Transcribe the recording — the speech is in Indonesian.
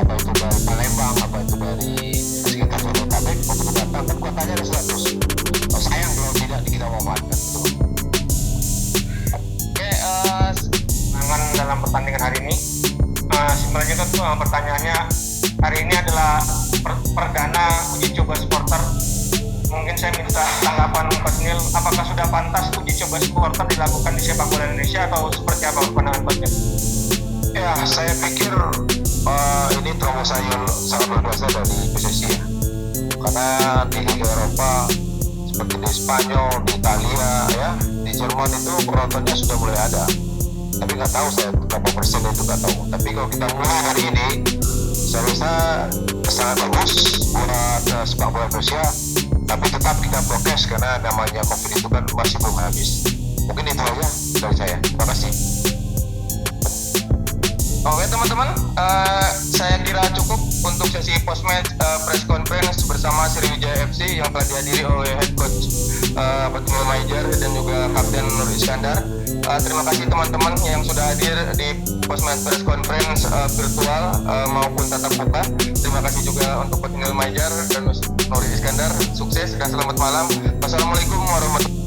apa itu dari Palembang, apa itu dari sekitar Jabodetabek untuk datang kan kuotanya ada 100. Oh, sayang kalau tidak kita manfaatkan gitu. Oke, serangan dalam pertandingan hari ini. Sebenarnya kan pertanyaannya hari ini adalah perdana uji coba supporter. Mungkin saya minta tanggapan Coach Nil, apakah sudah pantas uji coba supporter dilakukan di sepak bola Indonesia atau seperti apa pandangan Coach Nil? Ya, saya pikir ini terobosan yang sangat luar biasa dari PSSI ya. Karena di Liga Eropa seperti di Spanyol, di Italia, ya, di Jerman itu penontonnya sudah mulai ada. Tapi nggak tahu saya berapa persen itu nggak tahu. Tapi kalau kita mulai hari ini, saya rasa sangat bagus buat sepak bola Indonesia. Tapi tetap kita prokes karena namanya COVID itu kan masih belum habis. Mungkin itu aja dari saya. Terima kasih. Oke teman-teman, saya kira cukup untuk sesi post-match press conference bersama Sriwijaya FC yang telah dihadiri oleh head coach Batul Maijar dan juga Kapten Nur Iskandar. Terima kasih teman-teman yang sudah hadir di post-match press conference virtual maupun tatap muka. Terima kasih juga untuk Batul Maijar dan Nur Iskandar. Sukses dan selamat malam. Wassalamualaikum warahmatullahi wabarakatuh.